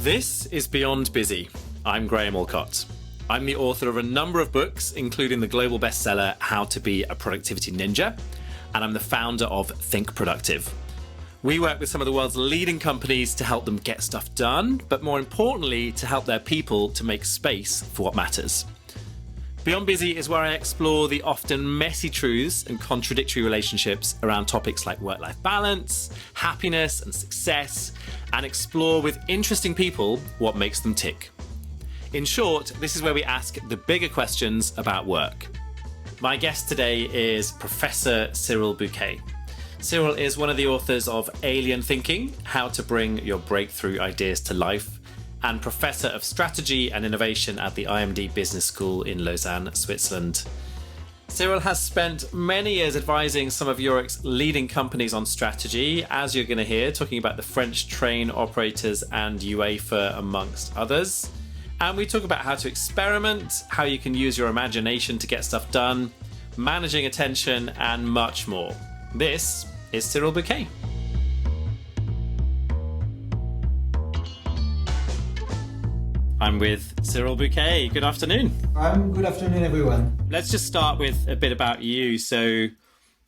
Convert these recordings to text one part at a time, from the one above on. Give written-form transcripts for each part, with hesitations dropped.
This is Beyond Busy. I'm Graham Allcott. I'm the author of a number of books, including the global bestseller, How to Be a Productivity Ninja, and I'm the founder of Think Productive. We work with some of the world's leading companies to help them get stuff done, but more importantly, to help their people to make space for what matters. Beyond Busy is where I explore the often messy truths and contradictory relationships around topics like work-life balance, happiness and success, and explore with interesting people what makes them tick. In short, this is where we ask the bigger questions about work. My guest today is Professor Cyril Bouquet. Cyril is one of the authors of Alien Thinking, How to Bring Your Breakthrough Ideas to Life, and Professor of Strategy and Innovation at the IMD Business School in Lausanne, Switzerland. Cyril has spent many years advising some of Europe's leading companies on strategy, as you're going to hear, talking about the French train operators and UEFA, amongst others. And we talk about how to experiment, how you can use your imagination to get stuff done, managing attention, and much more. This is Cyril Bouquet. I'm with Cyril Bouquet. Good afternoon. Good afternoon, everyone. Let's just start with a bit about you. So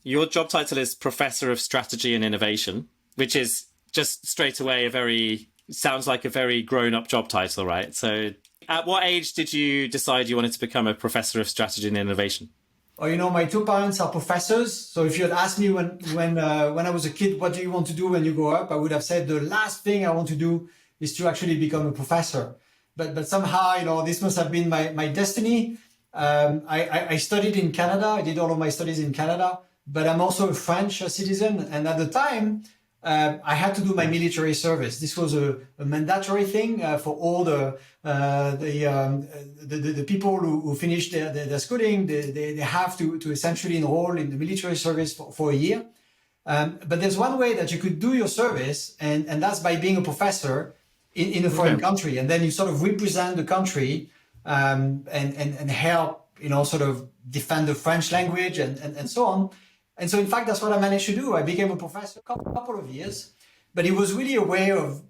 your job title is Professor of Strategy and Innovation, which is just straight away sounds like a very grown-up job title, right? So at what age did you decide you wanted to become a Professor of Strategy and Innovation? Oh, my two parents are professors. So if you had asked me when I was a kid, what do you want to do when you grow up? I would have said the last thing I want to do is to actually become a professor. But somehow, this must have been my destiny. I studied in Canada. I did all of my studies in Canada, but I'm also a French citizen. And at the time, I had to do my military service. This was a mandatory thing for all the people who finished their schooling. They have to essentially enroll in the military service for a year. But there's one way that you could do your service, and that's by being a professor in a foreign country, and then you sort of represent the country and help, sort of defend the French language and so on. And so, in fact, that's what I managed to do. I became a professor a couple of years, but it was really a way of,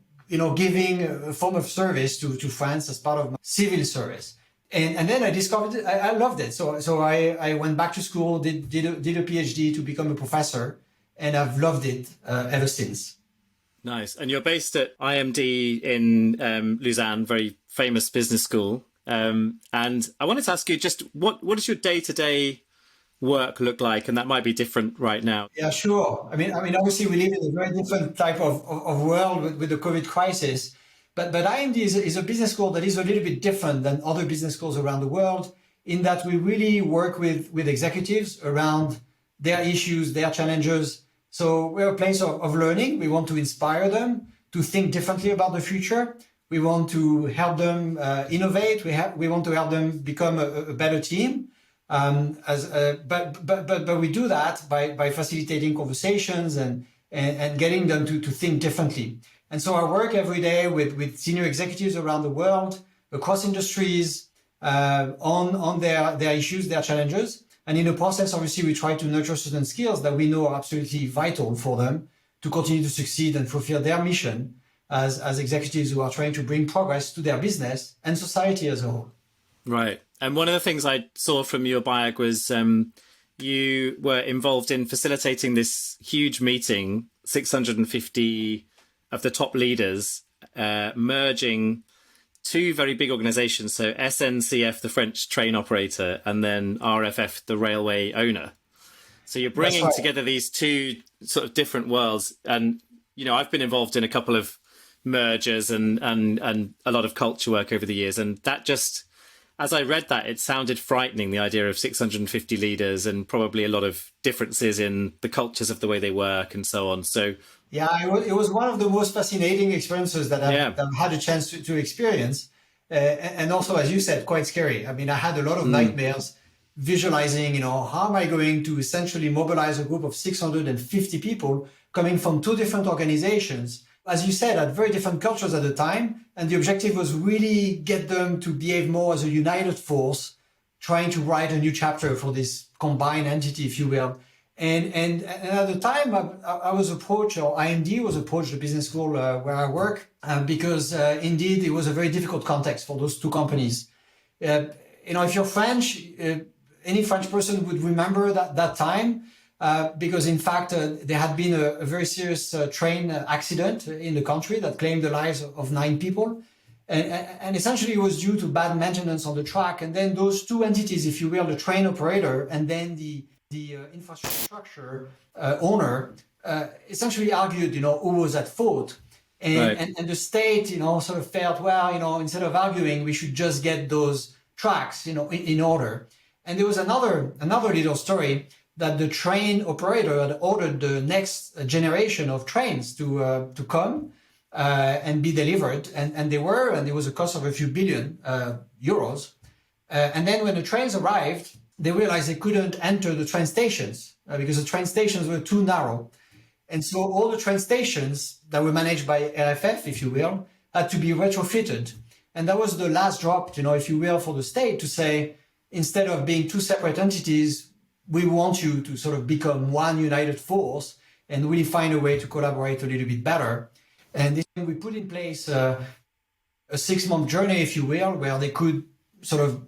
giving a form of service to France as part of my civil service. And then I discovered it. I loved it. So I went back to school, did a PhD to become a professor, and I've loved it ever since. Nice. And you're based at IMD in Lausanne, very famous business school. And I wanted to ask you just what does your day-to-day work look like? And that might be different right now. Yeah, sure. I mean, obviously we live in a very different type of world with the COVID crisis. But IMD is a business school that is a little bit different than other business schools around the world, in that we really work with executives around their issues, their challenges. So we're a place of learning. We want to inspire them to think differently about the future. We want to help them innovate. We want to help them become a better team. But we do that by facilitating conversations and getting them to think differently. And so I work every day with senior executives around the world, across industries, on their issues, their challenges. And in the process, obviously, we try to nurture certain skills that we know are absolutely vital for them to continue to succeed and fulfill their mission as executives who are trying to bring progress to their business and society as a whole. Right. And one of the things I saw from your bio was you were involved in facilitating this huge meeting, 650 of the top leaders, merging two very big organizations, so SNCF, the French train operator, and then RFF, the railway owner. So you're bringing together these two sort of different worlds. And, I've been involved in a couple of mergers and a lot of culture work over the years. And that just, as I read that, it sounded frightening, the idea of 650 leaders and probably a lot of differences in the cultures of the way they work and so on. So yeah, it was one of the most fascinating experiences that I've had a chance to experience. And also, as you said, quite scary. I mean, I had a lot of nightmares visualizing, how am I going to essentially mobilize a group of 650 people coming from two different organizations, as you said, had very different cultures at the time. And the objective was really get them to behave more as a united force, trying to write a new chapter for this combined entity, if you will. And at the time, I was approached, or IMD was approached, the business school where I work, because indeed it was a very difficult context for those two companies. If you're French, any French person would remember that time, because in fact there had been a very serious train accident in the country that claimed the lives of 9 people. And essentially it was due to bad maintenance on the track. And then those two entities, if you will, the train operator and then the infrastructure owner, essentially argued, who was at fault. And the state, sort of felt, well, instead of arguing, we should just get those tracks, in order. And there was another little story that the train operator had ordered the next generation of trains to come and be delivered, and there was a cost of a few billion euros. And then when the trains arrived, they realized they couldn't enter the train stations because the train stations were too narrow. And so all the train stations that were managed by RFF, if you will, had to be retrofitted. And that was the last drop, if you will, for the state to say, instead of being two separate entities, we want you to sort of become one united force and really find a way to collaborate a little bit better. And this, we put in place a 6-month journey, if you will, where they could sort of,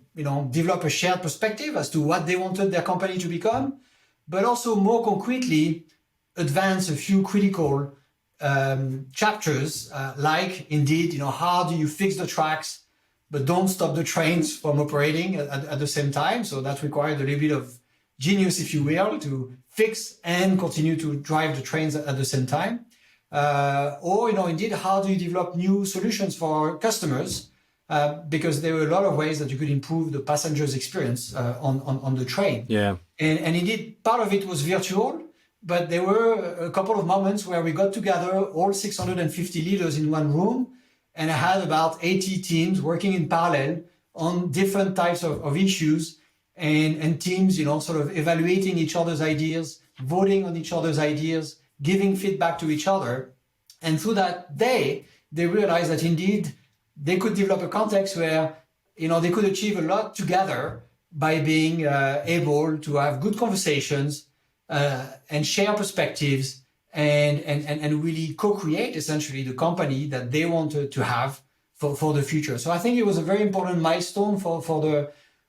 develop a shared perspective as to what they wanted their company to become, but also more concretely advance a few critical chapters, like indeed, how do you fix the tracks, but don't stop the trains from operating at the same time. So that required a little bit of genius, if you will, to fix and continue to drive the trains at the same time. Or, indeed, how do you develop new solutions for customers? Because there were a lot of ways that you could improve the passengers' experience on the train. Yeah. And indeed, part of it was virtual, but there were a couple of moments where we got together, all 650 leaders in one room, and I had about 80 teams working in parallel on different types of issues, and teams, sort of evaluating each other's ideas, voting on each other's ideas, giving feedback to each other. And through that day, they realized that indeed they could develop a context where, they could achieve a lot together by being able to have good conversations and share perspectives and really co-create essentially the company that they wanted to have for the future. So I think it was a very important milestone for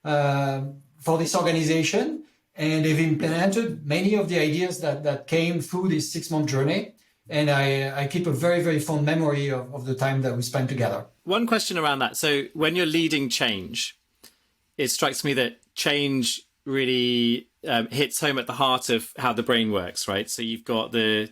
this organization, and they've implemented many of the ideas that came through this 6-month journey. And I keep a very, very fond memory of the time that we spent together. One question around that. So when you're leading change, it strikes me that change really hits home at the heart of how the brain works, right? So you've got the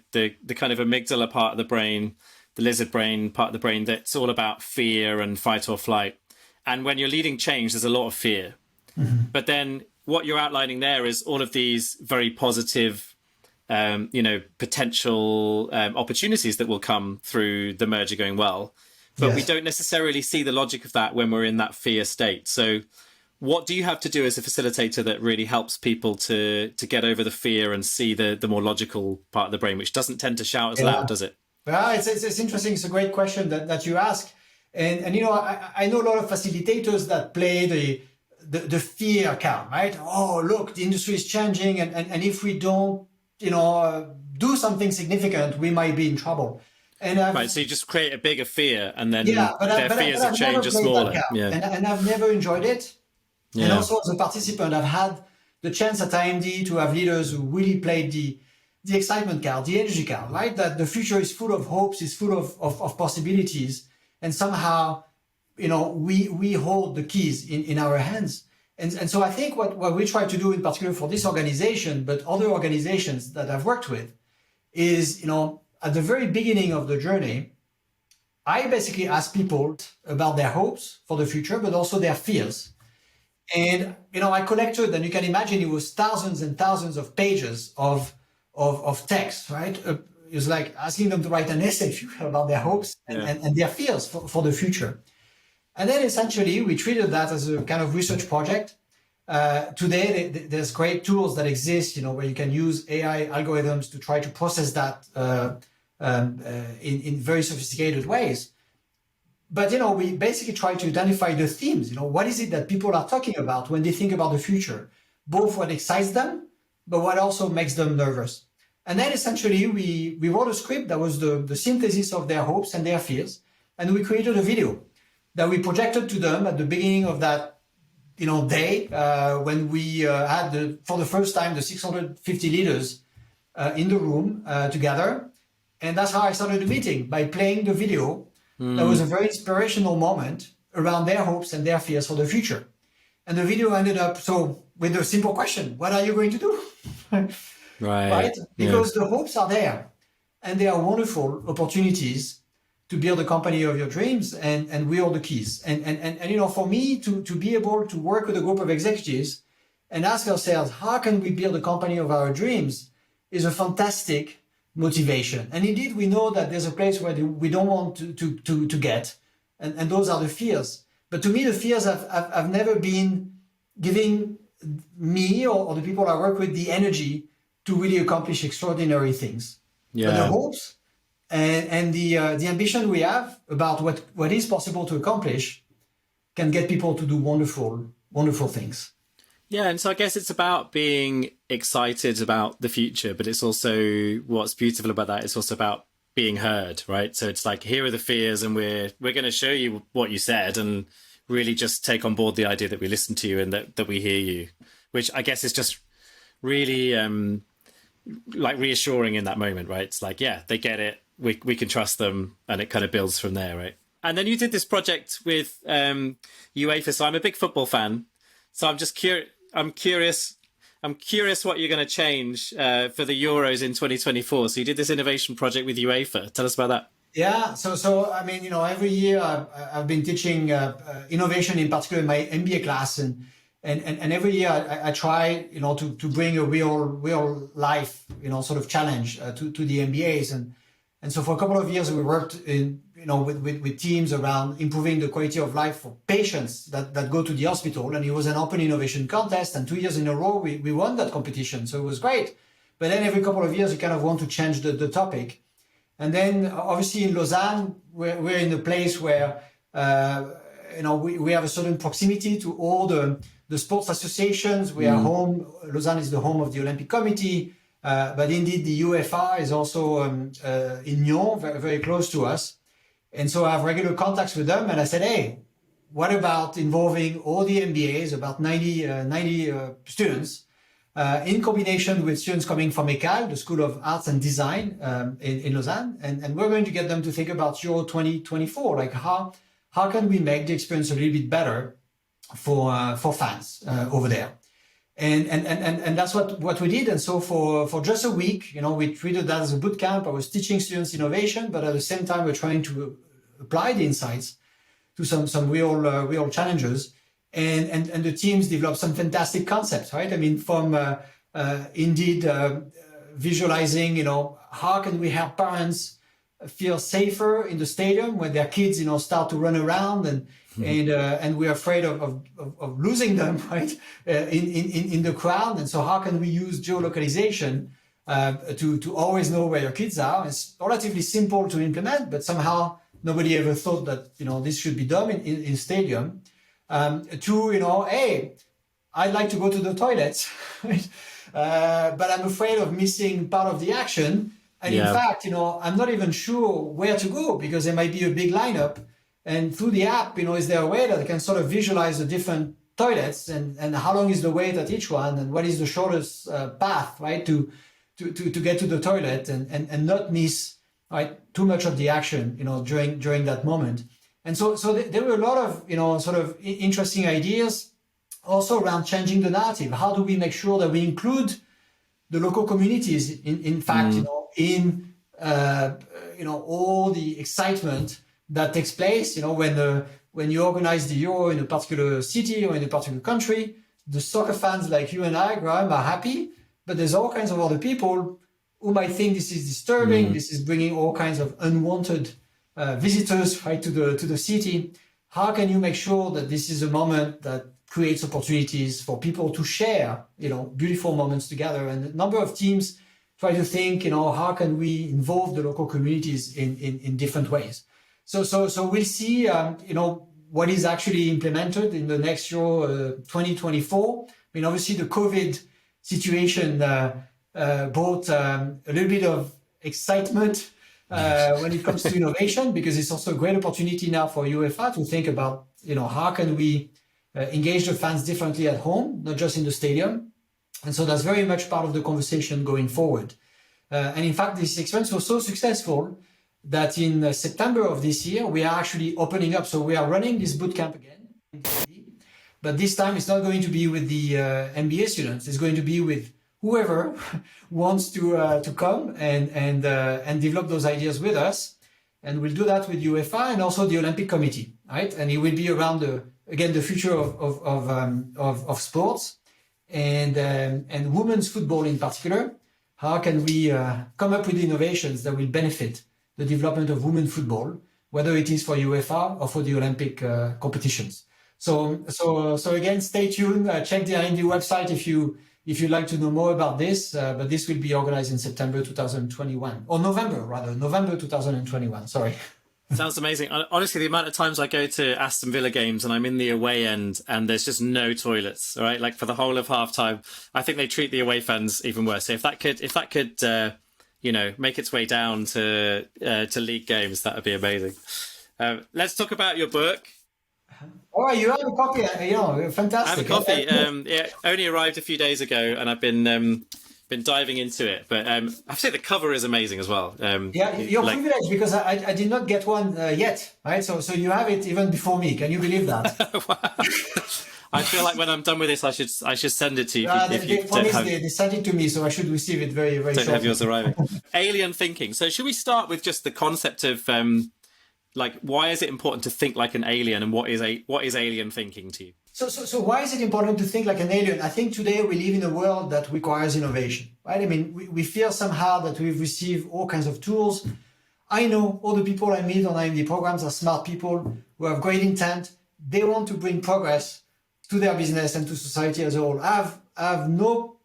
kind of amygdala part of the brain, the lizard brain part of the brain that's all about fear and fight or flight. And when you're leading change, there's a lot of fear. Mm-hmm. But then what you're outlining there is all of these very positive potential opportunities that will come through the merger going well. But yes, we don't necessarily see the logic of that when we're in that fear state. So what do you have to do as a facilitator that really helps people to get over the fear and see the more logical part of the brain, which doesn't tend to shout as loud, does it? Well, it's interesting. It's a great question that you ask. And I know a lot of facilitators that play the fear card, right? Oh, look, the industry is changing. And if we don't, do something significant, we might be in trouble. And right, so you just create a bigger fear, and then their fears of change are smaller. Yeah. And I've never enjoyed it. Yeah. And also as a participant, I've had the chance at IMD to have leaders who really played the excitement card, the energy card, right? That the future is full of hopes, is full of possibilities. And somehow, we hold the keys in our hands. And so I think what we try to do in particular for this organization, but other organizations that I've worked with, is, at the very beginning of the journey, I basically ask people about their hopes for the future, but also their fears. And, I collected, and you can imagine it was thousands and thousands of pages of text, right? It was like asking them to write an essay about their hopes and their fears for the future. And then essentially we treated that as a kind of research project. Today, there's great tools that exist, where you can use AI algorithms to try to process that in very sophisticated ways. But, we basically try to identify the themes. What is it that people are talking about when they think about the future? Both what excites them, but what also makes them nervous. And then essentially we wrote a script that was the synthesis of their hopes and their fears. And we created a video that we projected to them at the beginning of that day when we had for the first time the 650 leaders in the room together. And that's how I started the meeting, by playing the video. That was a very inspirational moment around their hopes and their fears for the future. And the video ended up with a simple question: what are you going to do? Right? Because the hopes are there, and they are wonderful opportunities to build a company of your dreams, and we are the keys. And for me to be able to work with a group of executives and ask ourselves, how can we build a company of our dreams, is a fantastic motivation. And indeed, we know that there's a place where we don't want to get, and those are the fears. But to me, the fears have never been giving me or the people I work with the energy to really accomplish extraordinary things. But the hopes and the ambition we have about what is possible to accomplish can get people to do wonderful things. Yeah, and so I guess it's about being excited about the future, but it's also, what's beautiful about that, it's also about being heard, right? So it's like, here are the fears, and we're going to show you what you said, and really just take on board the idea that we listen to you and that we hear you, which I guess is just really like reassuring in that moment, right? It's like, yeah, they get it. We can trust them, and it kind of builds from there, right? And then you did this project with UEFA. So I'm a big football fan. So I'm just curious. I'm curious what you're going to change for the Euros in 2024. So you did this innovation project with UEFA. Tell us about that. Yeah. So I mean, every year I've been teaching innovation, in particular in my MBA class, and every year I try, to bring a real life, sort of challenge to the MBAs. And so for a couple of years we worked with teams around improving the quality of life for patients that go to the hospital. And it was an open innovation contest, and 2 years in a row we won that competition. So it was great. But then every couple of years you kind of want to change the topic. And then obviously in Lausanne, we're in a place where, we have a certain proximity to all the sports associations. We are home. Lausanne is the home of the Olympic Committee. But indeed, the UEFA is also in Nyon, very, very close to us. And so I have regular contacts with them. And I said, hey, what about involving all the MBAs, about 90 students, in combination with students coming from ECAL, the School of Arts and Design in Lausanne. And we're going to get them to think about Euro 2024, like how can we make the experience a little bit better for fans over there. And that's what we did. And so for just a week, we treated that as a boot camp. I was teaching students innovation, but at the same time, we're trying to apply the insights to some real challenges. And the teams developed some fantastic concepts, right? I mean, from indeed visualizing, how can we help parents feel safer in the stadium when their kids, start to run around and we're afraid of losing them, right, in the crowd. And so how can we use geolocalization to always know where your kids are? It's relatively simple to implement, but somehow nobody ever thought that, this should be done in stadium. Hey, I'd like to go to the toilets, right? But I'm afraid of missing part of the action. And in fact, I'm not even sure where to go because there might be a big lineup. And through the app, is there a way that I can sort of visualize the different toilets and how long is the wait at each one and what is the shortest path, right, to get to the toilet and not miss, right, too much of the action, during that moment. And so there were a lot of, sort of interesting ideas also around changing the narrative. How do we make sure that we include the local communities, in fact, in all the excitement that takes place, when you organize the Euro in a particular city or in a particular country, the soccer fans like you and I, Graham, are happy, but there's all kinds of other people who might think this is disturbing, this is bringing all kinds of unwanted visitors, right, to the city. How can you make sure that this is a moment that creates opportunities for people to share, beautiful moments together? And a number of teams try to think, how can we involve the local communities in different ways? So we'll see, what is actually implemented in the next Euro 2024. I mean, obviously the COVID situation brought a little bit of excitement when it comes to innovation, because it's also a great opportunity now for UEFA to think about, how can we engage the fans differently at home, not just in the stadium. And so that's very much part of the conversation going forward. And in fact, this experience was so successful that in September of this year, we are actually opening up. So we are running this bootcamp again, but this time it's not going to be with the MBA students. It's going to be with whoever wants to come and develop those ideas with us. And we'll do that with UEFA and also the Olympic Committee, right? And it will be around the future of sports and women's football in particular. How can we come up with innovations that will benefit the development of women's football, whether it is for UEFA or for the Olympic competitions? So again, stay tuned. Check the IMD website if you'd like to know more about this. But this will be organized in September 2021, or November 2021. Sorry. Sounds amazing. Honestly, the amount of times I go to Aston Villa games and I'm in the away end and there's just no toilets, right? Like for the whole of halftime, I think they treat the away fans even worse. So if that could, make its way down to league games, that would be amazing. Let's talk about your book. Oh, you have a copy? Fantastic. I have a copy. It only arrived a few days ago, and I've been diving into it. But I have to say the cover is amazing as well. You're privileged because I did not get one yet, right? So you have it even before me. Can you believe that? I feel like when I'm done with this, I should send it to you. They sent it to me, so I should receive it very, very shortly. Have yours arriving. Alien thinking. So should we start with just the concept of why is it important to think like an alien, and what is alien thinking to you? So why is it important to think like an alien? I think today we live in a world that requires innovation, right? I mean, we feel somehow that we've received all kinds of tools. I know all the people I meet on IMD programs are smart people who have great intent. They want to bring progress to their business and to society as a whole. I have no,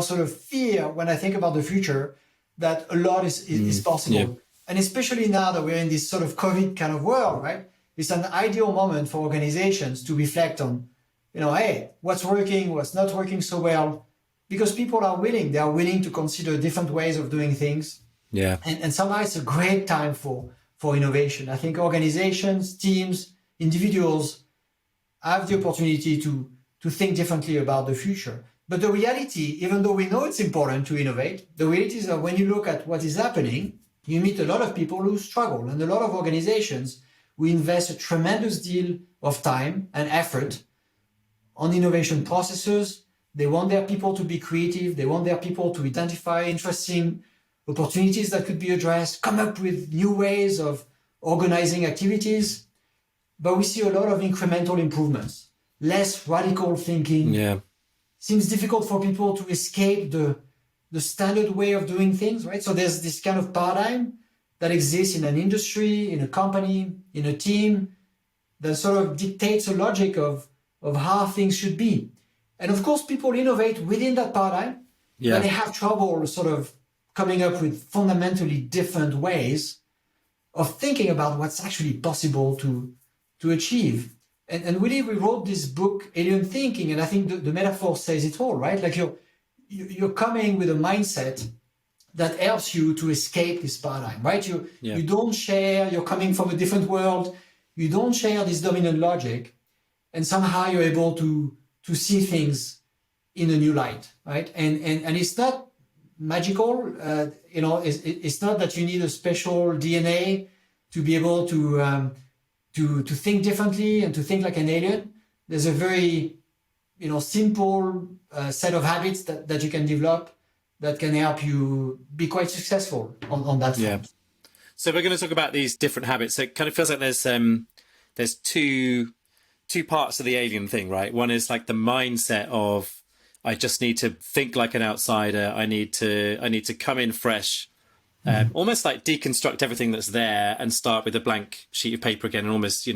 sort of fear when I think about the future that a lot is possible. Yeah. And especially now that we're in this sort of COVID kind of world, right? It's an ideal moment for organizations to reflect on, hey, what's working, what's not working so well, because people are willing. They are willing to consider different ways of doing things. Yeah. And somehow it's a great time for innovation. I think organizations, teams, individuals have the opportunity to think differently about the future. But the reality, even though we know it's important to innovate, the reality is that when you look at what is happening, you meet a lot of people who struggle, and a lot of organizations who invest a tremendous deal of time and effort on innovation processes. They want their people to be creative. They want their people to identify interesting opportunities that could be addressed, come up with new ways of organizing activities. But we see a lot of incremental improvements, less radical thinking. Yeah. Seems difficult for people to escape the standard way of doing things, right? So there's this kind of paradigm that exists in an industry, in a company, in a team, that sort of dictates a logic of how things should be. And of course, people innovate within that paradigm, but they have trouble sort of coming up with fundamentally different ways of thinking about what's actually possible to achieve. And really, we wrote this book, Alien Thinking, and I think the metaphor says it all, right? Like you're coming with a mindset that helps you to escape this paradigm, right? You don't share, you're coming from a different world, you don't share this dominant logic, and somehow you're able to see things in a new light, right? And it's not magical, it's not that you need a special DNA to be able to think differently and to think like an alien. There's a very simple set of habits that you can develop that can help you be quite successful on that front. Yeah. So we're going to talk about these different habits. So it kind of feels like there's two parts of the alien thing, right? One is like the mindset of I just need to think like an outsider. I need to come in fresh, almost like deconstruct everything that's there and start with a blank sheet of paper again, and almost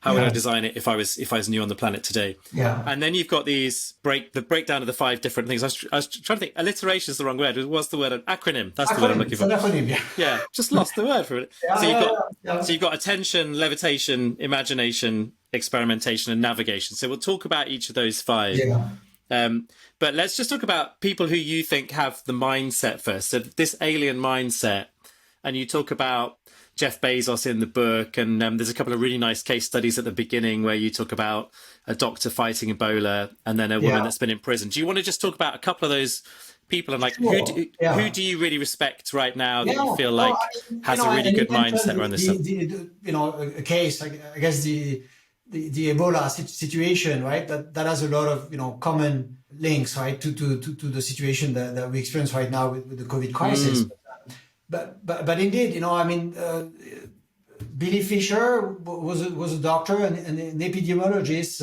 how would I design it if I was new on the planet today? Yeah. And then you've got the breakdown of the 5 different things. I was trying to think. Alliteration is the wrong word. What's the word? An acronym. That's the word I'm looking for. It's an acronym, yeah. Just lost the word for it. So you've got attention, levitation, imagination, experimentation, and navigation. So we'll talk about each of those 5. Yeah. But let's just talk about people who you think have the mindset first. So this alien mindset, and you talk about Jeff Bezos in the book, and there's a couple of really nice case studies at the beginning where you talk about a doctor fighting Ebola and then a woman that's been in prison. Do you want to just talk about a couple of those people and like who do you really respect right now that you feel like has a really good mindset around this stuff? A case, I guess the Ebola situation, right? That has a lot of common links, right, to the situation that we experience right now with the COVID crisis. But indeed, Billy Fisher was a doctor and an epidemiologist,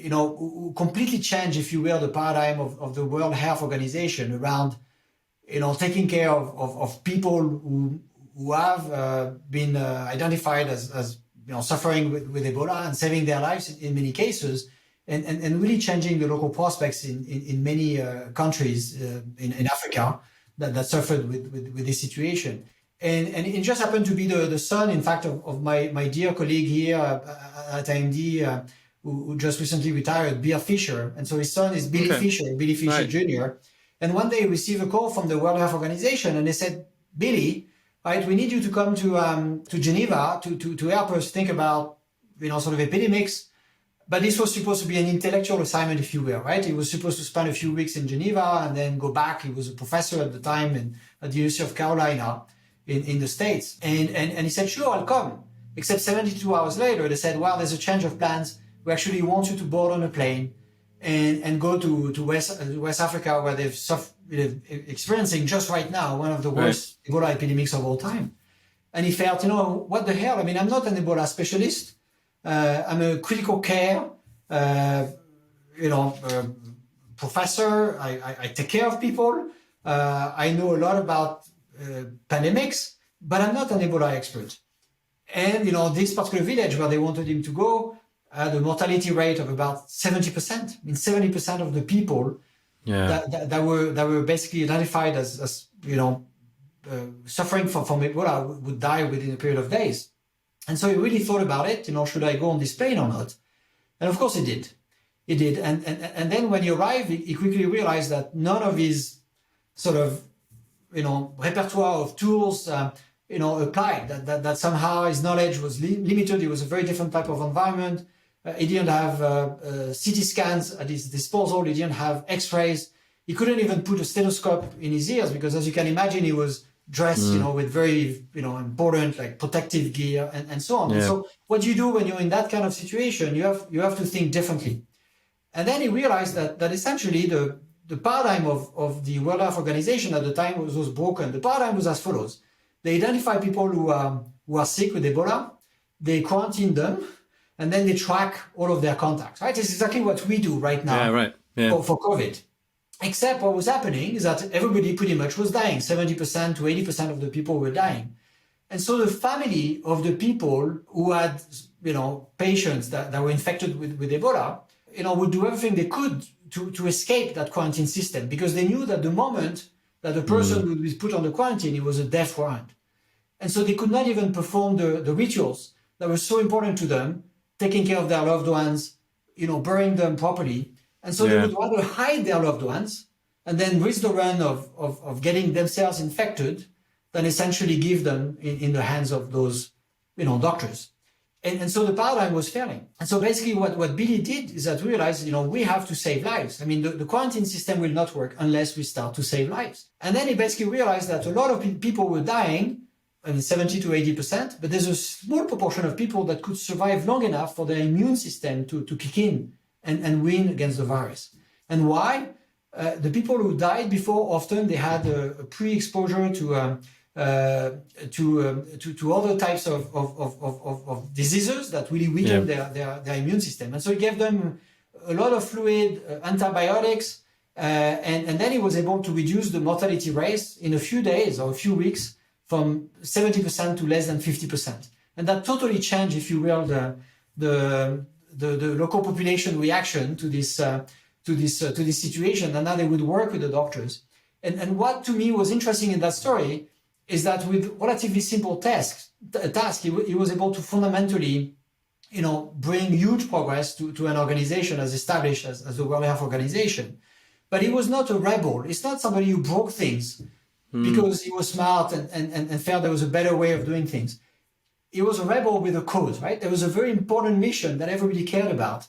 who completely changed, if you will, the paradigm of the World Health Organization around taking care of people who have been identified as suffering with Ebola and saving their lives in many cases, and really changing the local prospects in many countries in Africa that suffered with this situation. And it just happened to be the son, in fact, of my dear colleague here at IMD, who just recently retired, Bill Fisher. And so his son is Billy Fisher right. Jr. And one day he received a call from the World Health Organization, and they said, Billy, right, we need you to come to Geneva to help us think about, sort of epidemics. But this was supposed to be an intellectual assignment, if you will, right? He was supposed to spend a few weeks in Geneva and then go back. He was a professor at the time at the University of Carolina in the States. And he said, sure, I'll come. Except 72 hours later, they said, well, there's a change of plans. We actually want you to board on a plane and go to West Africa, where they're experiencing just right now one of the worst Ebola epidemics of all time. And he felt, what the hell? I mean, I'm not an Ebola specialist. I'm a critical care, professor. I take care of people. I know a lot about pandemics, but I'm not an Ebola expert. And, this particular village where they wanted him to go had a mortality rate of about 70%. I mean, 70% of the people that were basically identified as suffering from Ebola would die within a period of days. And so he really thought about it, should I go on this plane or not? And of course he did. He did. And then when he arrived, he quickly realized that none of his sort of, repertoire of tools, applied, that somehow his knowledge was limited. It was a very different type of environment. He didn't have CT scans at his disposal. He didn't have X-rays. He couldn't even put a stethoscope in his ears because, as you can imagine, he was dressed, with very, important like protective gear and so on. Yeah. And so what you do when you're in that kind of situation, you have to think differently. And then he realized that essentially the paradigm of the World Health Organization at the time was broken. The paradigm was as follows. They identify people who are sick with Ebola, they quarantine them, and then they track all of their contacts, right? It's exactly what we do right now for COVID. Except what was happening is that everybody pretty much was dying. 70% to 80% of the people were dying. And so the family of the people who had, patients that were infected with Ebola, would do everything they could to escape that quarantine system, because they knew that the moment that the person would be put on the quarantine, it was a death warrant. And so they could not even perform the rituals that were so important to them, taking care of their loved ones, burying them properly. And so they would rather hide their loved ones and then risk the run of getting themselves infected than essentially give them in the hands of those, doctors. And so the paradigm was failing. And so basically what Billy did is that we realized, we have to save lives. I mean, the quarantine system will not work unless we start to save lives. And then he basically realized that a lot of people were dying, 70 to 80%, but there's a small proportion of people that could survive long enough for their immune system to kick in and win against the virus. And why? The people who died before, often they had a pre-exposure to other types of diseases that really weaken their immune system. And so he gave them a lot of fluid, antibiotics, and then he was able to reduce the mortality rate in a few days or a few weeks from 70% to less than 50%. And that totally changed, if you will, the local population reaction to this situation. And now they would work with the doctors. And what to me was interesting in that story is that with relatively simple task, he was able to fundamentally bring huge progress to an organization as established as the World Health Organization. But he was not a rebel. It's not somebody who broke things because he was smart and felt there was a better way of doing things. He was a rebel with a cause, right? There was a very important mission that everybody cared about.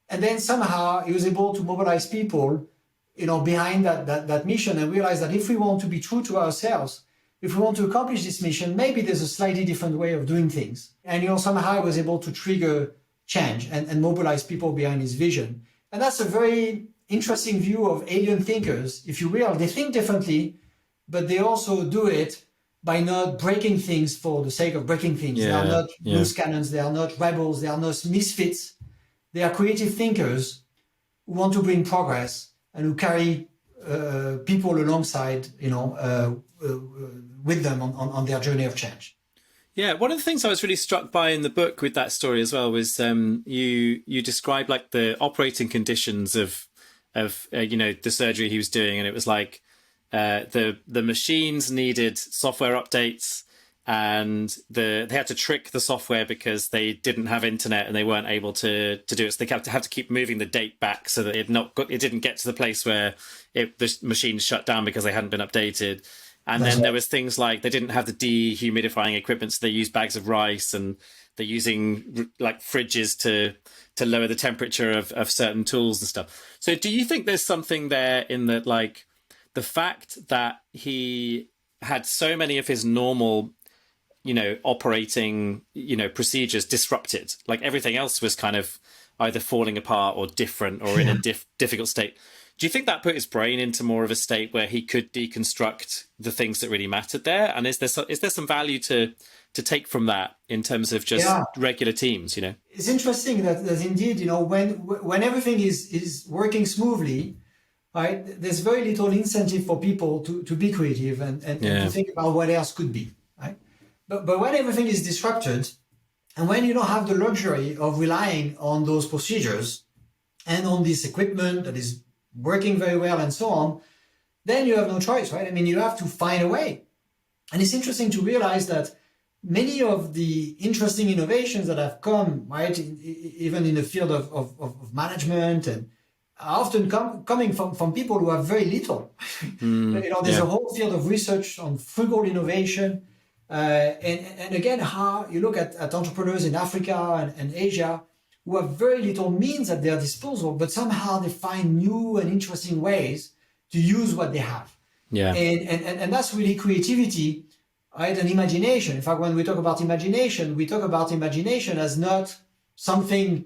And then somehow he was able to mobilize people, behind that mission, and realize that if we want to be true to ourselves, if we want to accomplish this mission, maybe there's a slightly different way of doing things. And, somehow he was able to trigger change and mobilize people behind his vision. And that's a very interesting view of alien thinkers. If you will, they think differently, but they also do it by not breaking things for the sake of breaking things. They are not loose cannons. They are not rebels. They are not misfits. They are creative thinkers who want to bring progress and who carry people alongside, with them on their journey of change. Yeah, one of the things I was really struck by in the book with that story as well was you described like the operating conditions of the surgery he was doing, and it was like the machines needed software updates, and they had to trick the software because they didn't have internet and they weren't able to do it. So they have to keep moving the date back so that it didn't get to the place where the machine shut down because they hadn't been updated. And then there was things like they didn't have the dehumidifying equipment, so they used bags of rice, and they're using like fridges to lower the temperature of certain tools and stuff. So do you think there's something there in that, like the fact that he had so many of his normal, operating, procedures disrupted, like everything else was kind of either falling apart or different or in a difficult state. Do you think that put his brain into more of a state where he could deconstruct the things that really mattered there? And is there some value to take from that in terms of just regular teams? It's interesting that indeed, when everything is working smoothly, right, there's very little incentive for people to be creative and to think about what else could be, right? But when everything is disrupted, and when you don't have the luxury of relying on those procedures and on this equipment that is working very well and so on, then you have no choice, right? I mean, you have to find a way. And it's interesting to realize that many of the interesting innovations that have come, right, even in the field of management, and are often coming from people who have very little. There's a whole field of research on frugal innovation. And again, how you look at entrepreneurs in Africa and Asia who have very little means at their disposal, but somehow they find new and interesting ways to use what they have. Yeah. And that's really creativity, right? And imagination. In fact, when we talk about imagination, we talk about imagination as not something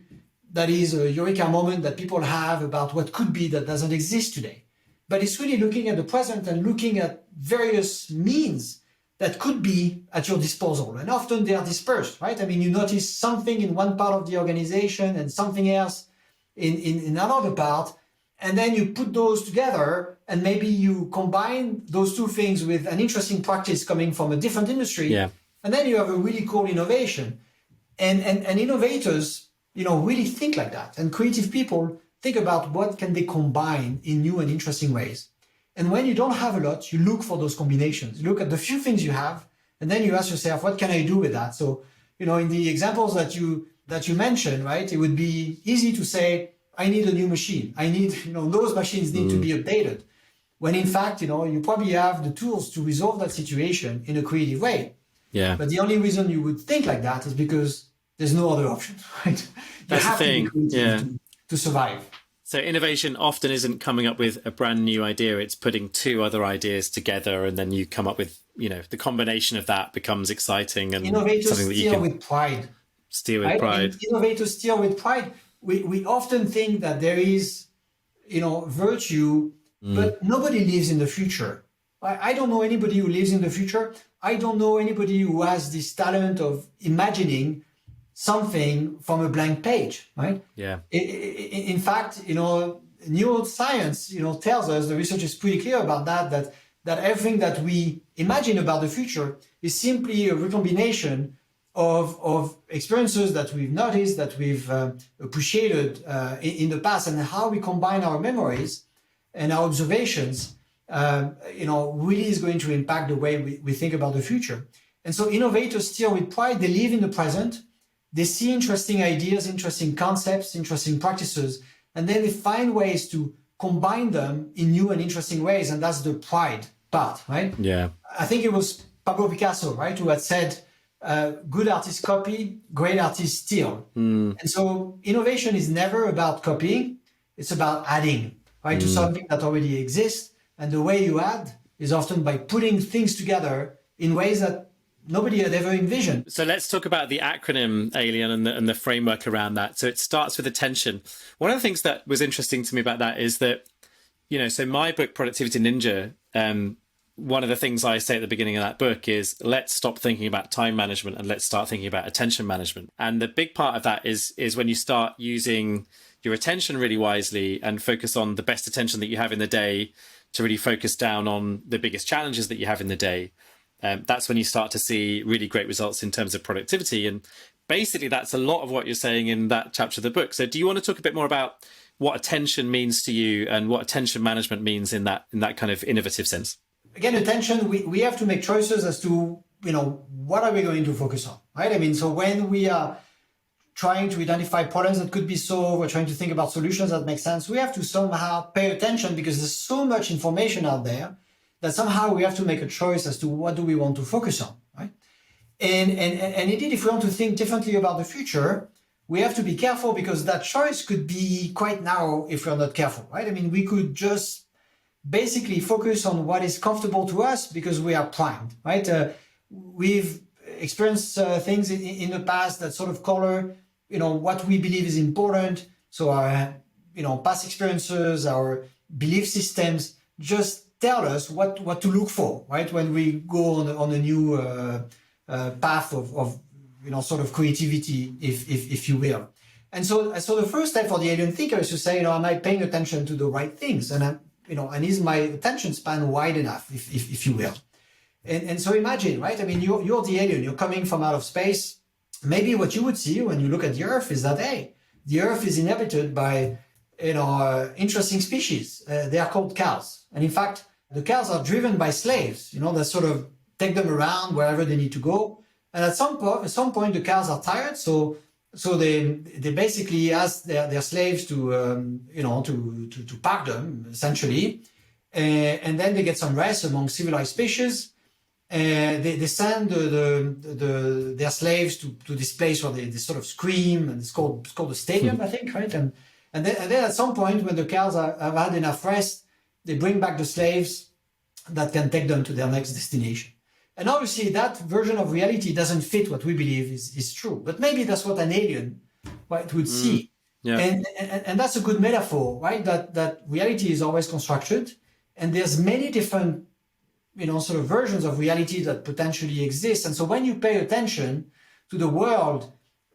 that is a eureka moment that people have about what could be that doesn't exist today. But it's really looking at the present and looking at various means that could be at your disposal. And often they are dispersed, right? I mean, you notice something in one part of the organization and something else in another part, and then you put those together, and maybe you combine those two things with an interesting practice coming from a different industry, and then you have a really cool innovation. And innovators, really think like that. And creative people think about what can they combine in new and interesting ways. And when you don't have a lot, you look for those combinations. You look at the few things you have, and then you ask yourself, what can I do with that? So, in the examples that you mentioned, right, it would be easy to say, I need a new machine. I need, those machines need to be updated. When in fact, you probably have the tools to resolve that situation in a creative way. Yeah. But the only reason you would think like that is because there's no other option, right? That's the thing. To survive. So innovation often isn't coming up with a brand new idea. It's putting two other ideas together, and then you come up with, the combination of that bemes exciting and innovators something that you can with pride. Steer with pride. And innovators steer with pride. We often think that there is, virtue, but nobody lives in the future. I don't know anybody who lives in the future. I don't know anybody who has this talent of imagining something from a blank page, right? Yeah. In fact, neuroscience, tells us, the research is pretty clear about that everything that we imagine about the future is simply a recombination of experiences that we've noticed, that we've appreciated in the past, and how we combine our memories and our observations, really is going to impact the way we think about the future. And so innovators steer with pride. They live in the present. they see interesting ideas, interesting concepts, interesting practices, and then they find ways to combine them in new and interesting ways. And that's the pride part, right? Yeah. I think it was Pablo Picasso, right, who had said, good artists copy, great artists steal. And so innovation is never about copying, it's about adding, right, to something that already exists. And the way you add is often by putting things together in ways that nobody had ever envisioned. So let's talk about the acronym Alien and the framework around that. So it starts with attention. One of the things that was interesting to me about that is that, so my book, Productivity Ninja, one of the things I say at the beginning of that book is let's stop thinking about time management and let's start thinking about attention management. And the big part of that is when you start using your attention really wisely and focus on the best attention that you have in the day to really focus down on the biggest challenges that you have in the day. That's when you start to see really great results in terms of productivity. And basically, that's a lot of what you're saying in that chapter of the book. So do you want to talk a bit more about what attention means to you and what attention management means in that kind of innovative sense? Again, attention, we have to make choices as to, what are we going to focus on, right? I mean, so when we are trying to identify problems that could be solved, we're trying to think about solutions that make sense, we have to somehow pay attention because there's so much information out there that somehow we have to make a choice as to what do we want to focus on, right? And indeed, if we want to think differently about the future, we have to be careful because that choice could be quite narrow if we're not careful, right? I mean, we could just basically focus on what is comfortable to us because we are primed, right? We've experienced things in the past that sort of color, what we believe is important. So our, past experiences, our belief systems just tell us what to look for, right? When we go on a new path of sort of creativity, if you will. And so the first step for the alien thinker is to say, am I paying attention to the right things? And and is my attention span wide enough, if you will? And so imagine, right? I mean, you're the alien, you're coming from out of space. Maybe what you would see when you look at the Earth is that, hey, the Earth is inhabited by, interesting species. They are called cows. And in fact, the cows are driven by slaves, that sort of take them around wherever they need to go. And at some point, the cows are tired. So they basically ask their slaves to park them essentially, and then they get some rest among civilized species. They send their slaves to this place where they sort of scream, and it's called a stadium, I think, right? And then at some point, when the cows have had enough rest, they bring back the slaves that can take them to their next destination. And obviously that version of reality doesn't fit what we believe is true, but maybe that's what an alien, right, would see. Yeah. And that's a good metaphor, right? That reality is always constructed, and there's many different, sort of versions of reality that potentially exist. And so when you pay attention to the world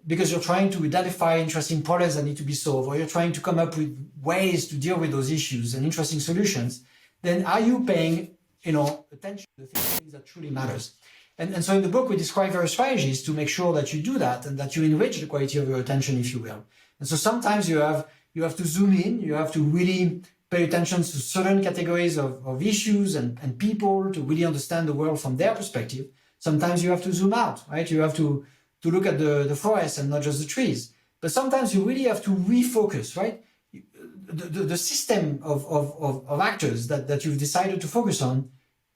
because you're trying to identify interesting problems that need to be solved, or you're trying to come up with ways to deal with those issues and interesting solutions, then are you paying attention to the things that truly matters? And so in the book, we describe various strategies to make sure that you do that and that you enrich the quality of your attention, if you will. And so sometimes you have to zoom in, you have to really pay attention to certain categories of issues and people to really understand the world from their perspective. Sometimes you have to zoom out, right? You have to look at the forest and not just the trees. But sometimes you really have to refocus, right? The system of actors that you've decided to focus on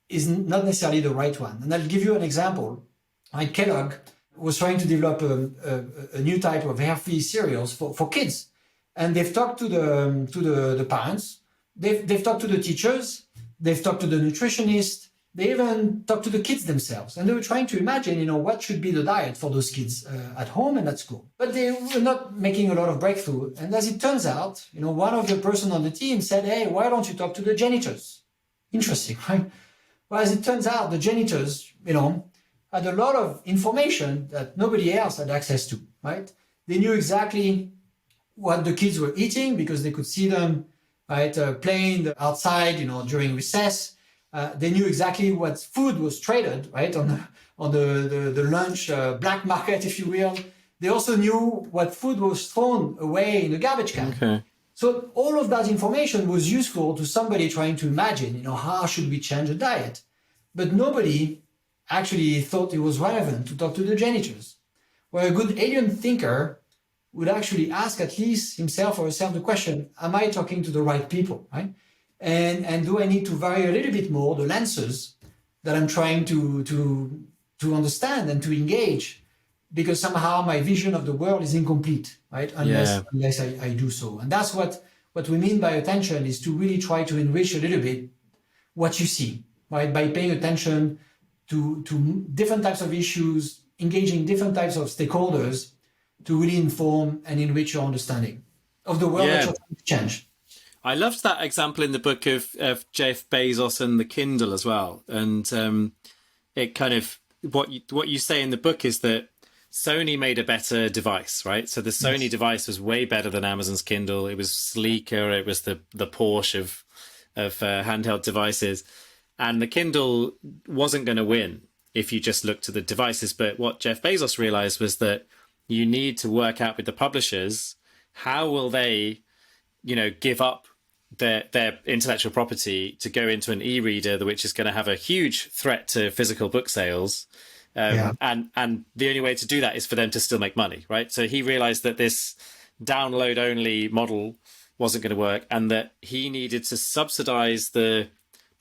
is not necessarily the right one. And I'll give you an example. Right? Kellogg was trying to develop a new type of healthy cereals for kids. And they've talked to the parents, they've talked to the teachers, they've talked to the nutritionist, they even talked to the kids themselves. And they were trying to imagine, what should be the diet for those kids at home and at school. But they were not making a lot of breakthrough. And as it turns out, one of the person on the team said, hey, why don't you talk to the janitors? Interesting, right? Well, as it turns out, the janitors, had a lot of information that nobody else had access to, right? They knew exactly what the kids were eating because they could see them, right, playing outside, during recess. They knew exactly what food was traded, right, on the lunch black market, if you will. They also knew what food was thrown away in the garbage can. Okay. So all of that information was useful to somebody trying to imagine, how should we change a diet? But nobody actually thought it was relevant to talk to the janitors. where a good alien thinker would actually ask at least himself or herself the question, am I talking to the right people, right? And do I need to vary a little bit more the lenses that I'm trying to understand and to engage? Because somehow my vision of the world is incomplete, right? Unless I do so. And that's what we mean by attention, is to really try to enrich a little bit what you see, right? By paying attention to different types of issues, engaging different types of stakeholders to really inform and enrich your understanding of the world that you're trying to change. I loved that example in the book of Jeff Bezos and the Kindle as well. And it kind of, what you say in the book is that Sony made a better device, right? So the Sony device was way better than Amazon's Kindle. It was sleeker. It was the Porsche of handheld devices. And the Kindle wasn't going to win if you just looked at the devices. But what Jeff Bezos realized was that you need to work out with the publishers, how will they, give up their intellectual property to go into an e-reader, which is going to have a huge threat to physical book sales. And the only way to do that is for them to still make money, right? So he realized that this download only model wasn't going to work, and that he needed to subsidize the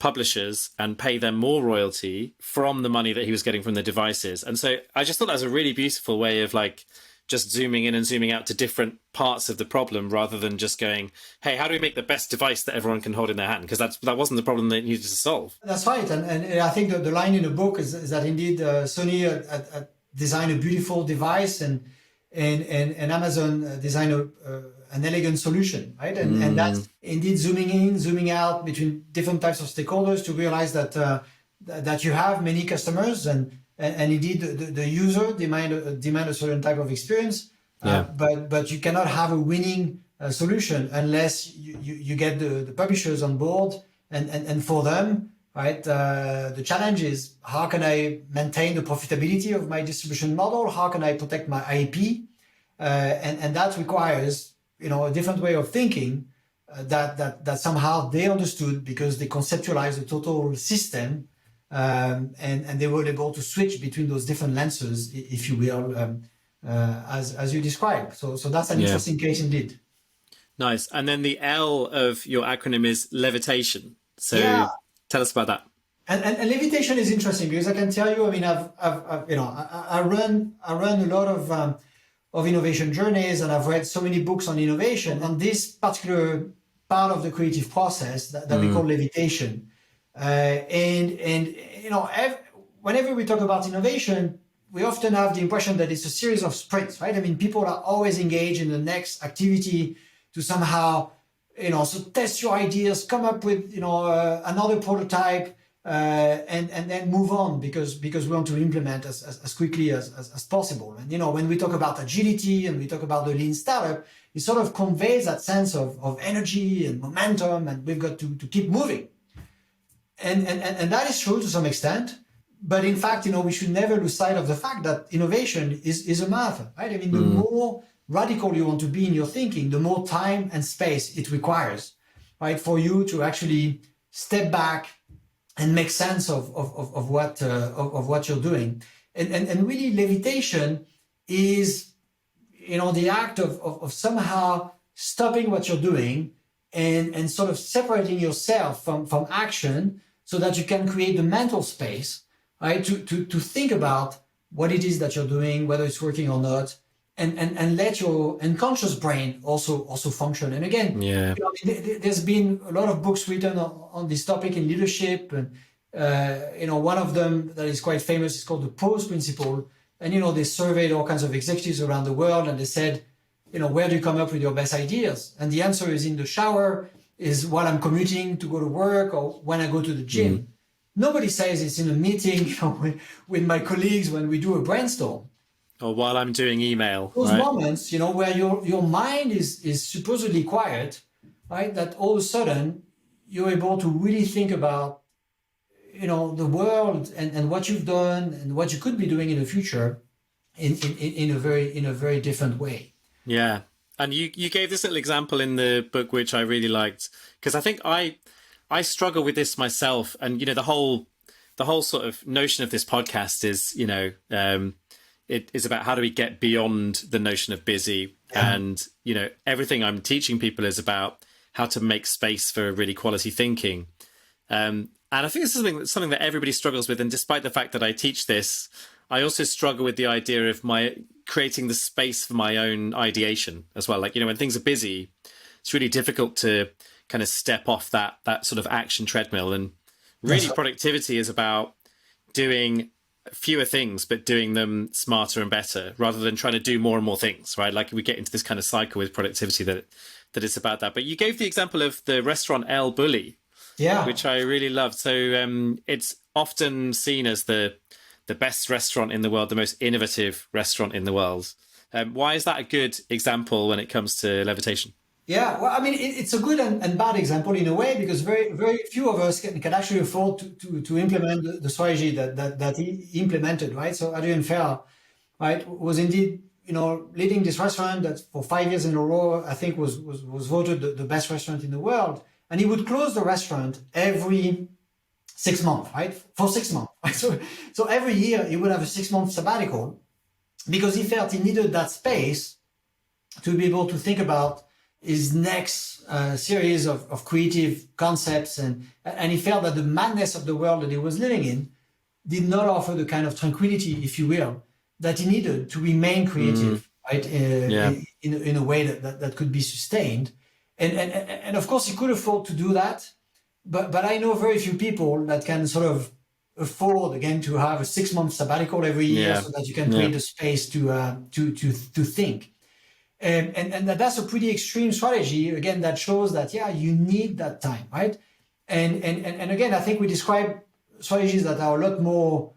publishers and pay them more royalty from the money that he was getting from the devices. And so I just thought that was a really beautiful way of just zooming in and zooming out to different parts of the problem, rather than just going, hey, how do we make the best device that everyone can hold in their hand? Because that wasn't the problem they needed to solve. That's right. And I think the line in the book is that indeed Sony designed a beautiful device and Amazon designed an elegant solution, right? And that's indeed zooming in, zooming out between different types of stakeholders to realize that you have many customers and indeed the user demand a certain type of experience, but you cannot have a winning solution unless you get the publishers on board, and for them, right, the challenge is, how can I maintain the profitability of my distribution model? How can I protect my IP? And that requires a different way of thinking that somehow they understood, because they conceptualized the total system. And they were able to switch between those different lenses, if you will, as you described. So that's an interesting case indeed. Nice. And then the L of your acronym is levitation. So tell us about that. And levitation is interesting, because I can tell you, I mean, I run a lot of innovation journeys, and I've read so many books on innovation, on this particular part of the creative process that we call levitation. Whenever we talk about innovation, we often have the impression that it's a series of sprints, right? I mean, people are always engaged in the next activity to somehow, so test your ideas, come up with, another prototype, and then move on because we want to implement as quickly as possible. And, when we talk about agility and we talk about the lean startup, it sort of conveys that sense of energy and momentum, and we've got to keep moving. And that is true to some extent, but in fact, we should never lose sight of the fact that innovation is a marathon, right? I mean, the more radical you want to be in your thinking, the more time and space it requires, right, for you to actually step back and make sense of what you're doing. And really, levitation is, the act of somehow stopping what you're doing and sort of separating yourself from action, so that you can create the mental space, right, to think about what it is that you're doing, whether it's working or not, and let your unconscious brain also function. And again, there's been a lot of books written on this topic in leadership, and one of them that is quite famous is called the Pause Principle. And they surveyed all kinds of executives around the world, and they said, where do you come up with your best ideas? And the answer is in the shower, is while I'm commuting to go to work, or when I go to the gym. Nobody says it's in a meeting with my colleagues when we do a brainstorm. Or while I'm doing email. Those moments, where your mind is supposedly quiet, right? That all of a sudden you're able to really think about, the world and what you've done and what you could be doing in the future in a very different way. Yeah. And you gave this little example in the book, which I really liked, because I think I struggle with this myself. And, the whole sort of notion of this podcast is, it is about how do we get beyond the notion of busy. And, everything I'm teaching people is about how to make space for really quality thinking. And I think this is something that everybody struggles with. And despite the fact that I teach this, I also struggle with the idea of creating the space for my own ideation as well. Like, when things are busy, it's really difficult to kind of step off that sort of action treadmill. And really productivity is about doing fewer things, but doing them smarter and better rather than trying to do more and more things, right? Like we get into this kind of cycle with productivity that it's about that. But you gave the example of the restaurant El Bulli, which I really loved. So it's often seen as the best restaurant in the world, the most innovative restaurant in the world. Why is that a good example when it comes to levitation? Yeah, well, I mean, it's a good and bad example in a way, because very, very few of us can actually afford to implement the strategy that he implemented, right? So Adrian Fer, right, was indeed, leading this restaurant that for 5 years in a row, I think was voted the best restaurant in the world. And he would close the restaurant every 6 months, right? For 6 months. Right? So every year he would have a 6-month sabbatical because he felt he needed that space to be able to think about his next series of creative concepts, and he felt that the madness of the world that he was living in did not offer the kind of tranquility, if you will, that he needed to remain creative, right? In a way that could be sustained, and of course he could afford to do that, but I know very few people that can sort of afford again to have a 6-month sabbatical every year so that you can create the space to think. And that's a pretty extreme strategy, again, that shows that, you need that time, right? And again, I think we describe strategies that are a lot more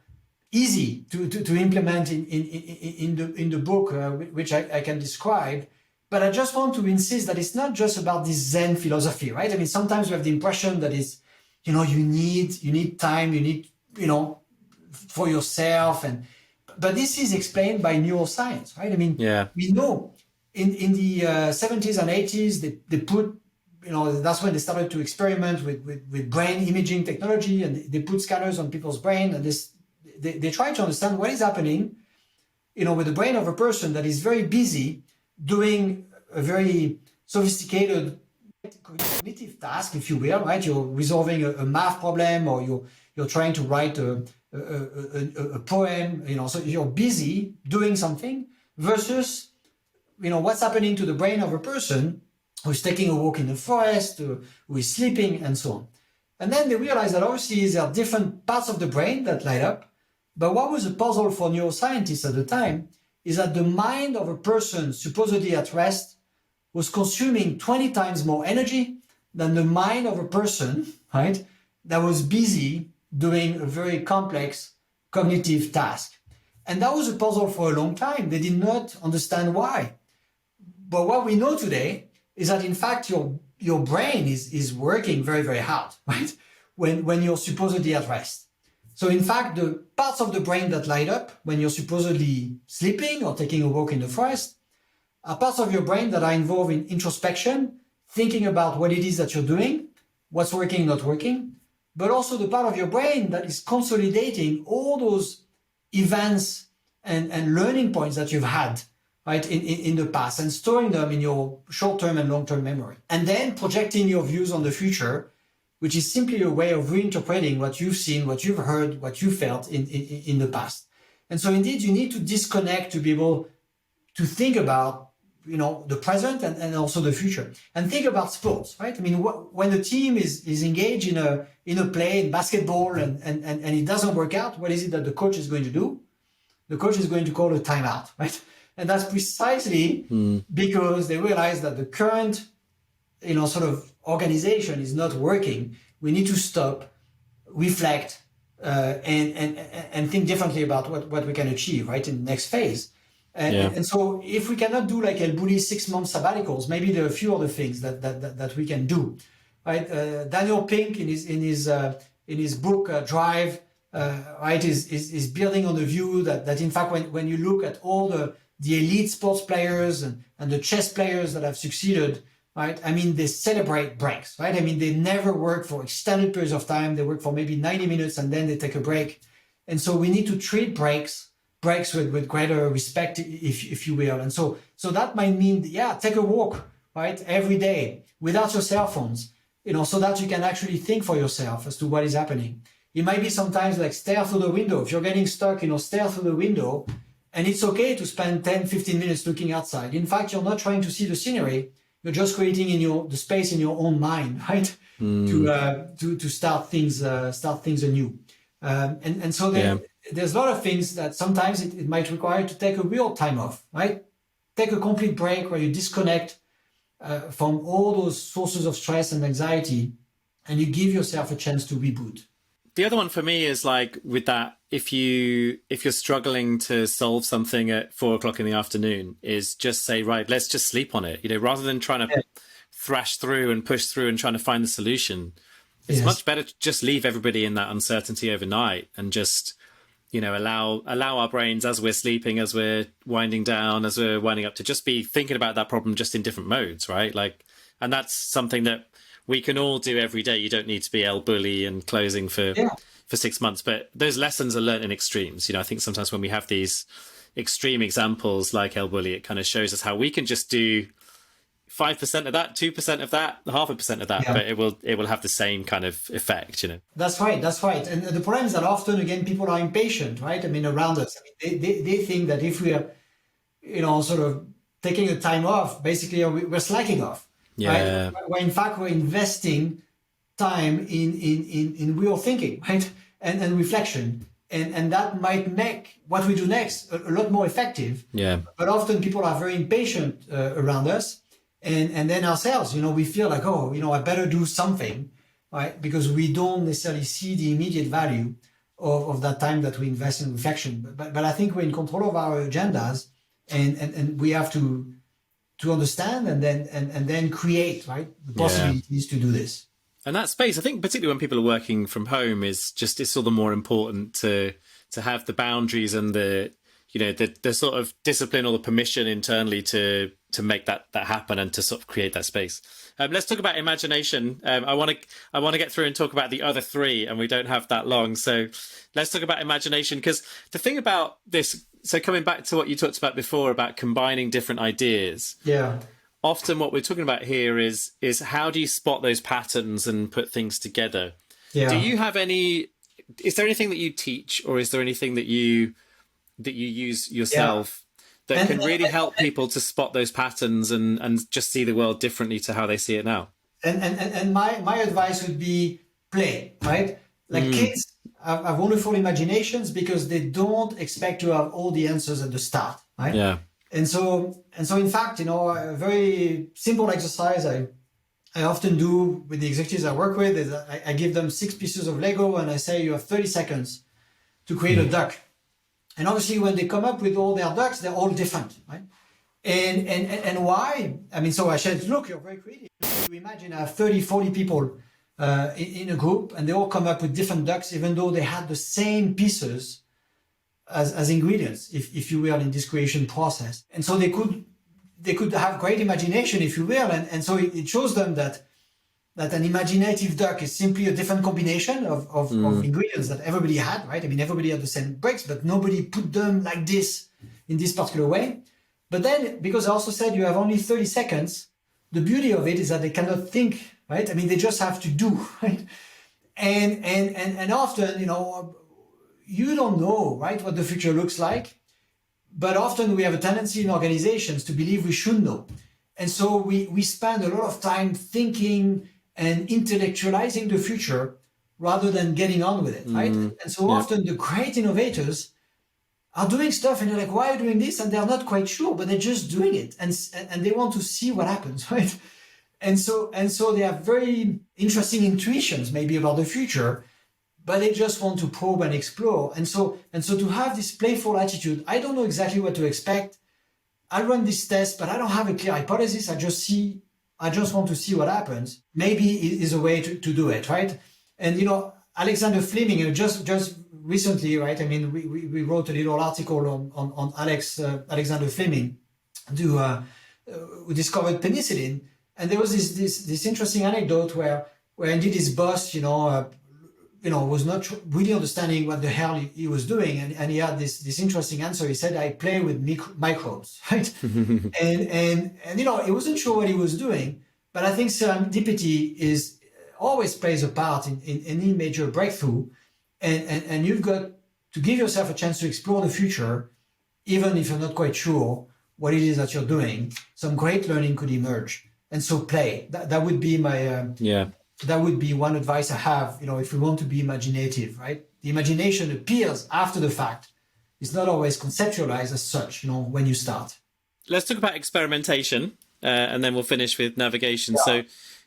easy to implement in the book, which I can describe. But I just want to insist that it's not just about this Zen philosophy, right? I mean, sometimes we have the impression that it's, you need time, you need, for yourself. But this is explained by neuroscience, right? I mean, we know in the 70s and 80s, they put, that's when they started to experiment with brain imaging technology, and they put scanners on people's brain, and they try to understand what is happening, with the brain of a person that is very busy doing a very sophisticated cognitive task, if you will, right? You're resolving a math problem, or you're trying to write a poem, so you're busy doing something, versus what's happening to the brain of a person who's taking a walk in the forest, who is sleeping, and so on. And then they realized that obviously there are different parts of the brain that light up. But what was a puzzle for neuroscientists at the time is that the mind of a person supposedly at rest was consuming 20 times more energy than the mind of a person, right, that was busy doing a very complex cognitive task. And that was a puzzle for a long time. They did not understand why. But what we know today is that, in fact, your brain is working very, very hard, right? When you're supposedly at rest. So, in fact, the parts of the brain that light up when you're supposedly sleeping or taking a walk in the forest are parts of your brain that are involved in introspection, thinking about what it is that you're doing, what's working, not working, but also the part of your brain that is consolidating all those events and learning points that you've had, right, in the past, and storing them in your short-term and long-term memory. And then projecting your views on the future, which is simply a way of reinterpreting what you've seen, what you've heard, what you felt in the past. And so indeed, you need to disconnect to be able to think about, the present and also the future. And think about sports, right? I mean, when the team is engaged in a play in basketball and it doesn't work out, what is it that the coach is going to do? The coach is going to call a timeout, right? And that's precisely because they realize that the current, sort of organization is not working. We need to stop, reflect, and think differently about what we can achieve, right, in the next phase. And so if we cannot do like El Bulli's 6-month sabbaticals, maybe there are a few other things that we can do, right? Daniel Pink in his book Drive, right, is building on the view that in fact when you look at all the elite sports players and the chess players that have succeeded, right? I mean, they celebrate breaks, right? I mean, they never work for extended periods of time. They work for maybe 90 minutes and then they take a break. And so we need to treat breaks breaks with greater respect, if you will. And so that might mean, take a walk, right, every day without your cell phones, so that you can actually think for yourself as to what is happening. It might be sometimes like stare through the window. If you're getting stuck, stare through the window, and it's okay to spend 10, 15 minutes looking outside. In fact, you're not trying to see the scenery. You're just creating the space in your own mind, right? To start things anew. And so there's a lot of things that sometimes it might require to take a real time off, right? Take a complete break where you disconnect from all those sources of stress and anxiety, and you give yourself a chance to reboot. The other one for me is like with that, if you're struggling to solve something at 4:00 in the afternoon, is just say, right, let's just sleep on it. Rather than trying to thrash through and push through and trying to find the solution. It's much better to just leave everybody in that uncertainty overnight and just, allow our brains as we're sleeping, as we're winding down, as we're winding up, to just be thinking about that problem just in different modes, right? And that's something that we can all do every day. You don't need to be El Bully and closing for 6 months, but those lessons are learned in extremes. I think sometimes when we have these extreme examples like El Bully, it kind of shows us how we can just do 5% of that, 2% of that, 0.5% of that, but it will have the same kind of effect, That's right. And the problem is that often, again, people are impatient, right? Around us. They think that if we are, sort of taking a time off, basically we're slacking off. Yeah. Right? Where in fact we're investing time in real thinking, right? And reflection. And that might make what we do next a lot more effective. Yeah. But often people are very impatient around us. And then ourselves, we feel like, I better do something, right? Because we don't necessarily see the immediate value of that time that we invest in reflection. But I think we're in control of our agendas, and we have to understand and then create, right, the possibilities to do this. And that space, I think, particularly when people are working from home, it's all the more important to have the boundaries and the sort of discipline or the permission internally to make that happen and to sort of create that space. Let's talk about imagination. I want to get through and talk about the other three, and we don't have that long. So let's talk about imagination, because the thing about this, so coming back to what you talked about before about combining different ideas. Yeah. Often what we're talking about here is how do you spot those patterns and put things together? Yeah. Is there anything that you teach, or is there anything that you use yourself that can really help people to spot those patterns and just see the world differently to how they see it now? And my advice would be play, right? Like kids have wonderful imaginations because they don't expect to have all the answers at the start, right? Yeah. And so in fact, a very simple exercise I often do with the executives I work with is I give them 6 pieces of Lego and I say you have 30 seconds to create a duck. And obviously, when they come up with all their ducks, they're all different, right? And why? So I said, look, you're very creative. You imagine I have 30, 40 people in a group, and they all come up with different ducks, even though they had the same pieces as ingredients, if you will, in this creation process. And so they could have great imagination, if you will. And so it shows them that an imaginative duck is simply a different combination of ingredients that everybody had, right? Everybody had the same bricks, but nobody put them like this in this particular way. But then, because I also said you have only 30 seconds, the beauty of it is that they cannot think, right? They just have to do, right? And often, you don't know, right, what the future looks like. But often we have a tendency in organizations to believe we should know. And so we spend a lot of time thinking and intellectualizing the future rather than getting on with it, right? And so often the great innovators are doing stuff and they're like, why are you doing this? And they're not quite sure, but they're just doing it. And they want to see what happens, right? And so they have very interesting intuitions maybe about the future, but they just want to probe and explore. And so to have this playful attitude, I don't know exactly what to expect. I run this test, but I don't have a clear hypothesis. I just want to see what happens. Maybe is a way to do it, right? And Alexander Fleming, just recently, right? We wrote a little article on Alexander Fleming, who discovered penicillin, and there was this interesting anecdote where indeed his boss, was not really understanding what the hell he was doing. And he had this interesting answer. He said, I play with microbes, right? and he wasn't sure what he was doing, but I think serendipity always plays a part in any major breakthrough. And you've got to give yourself a chance to explore the future, even if you're not quite sure what it is that you're doing. Some great learning could emerge. And so play. That would be my... That would be one advice I have, if we want to be imaginative, right? The imagination appears after the fact. It's not always conceptualized as such, when you start. Let's talk about experimentation, and then we'll finish with navigation. Yeah. So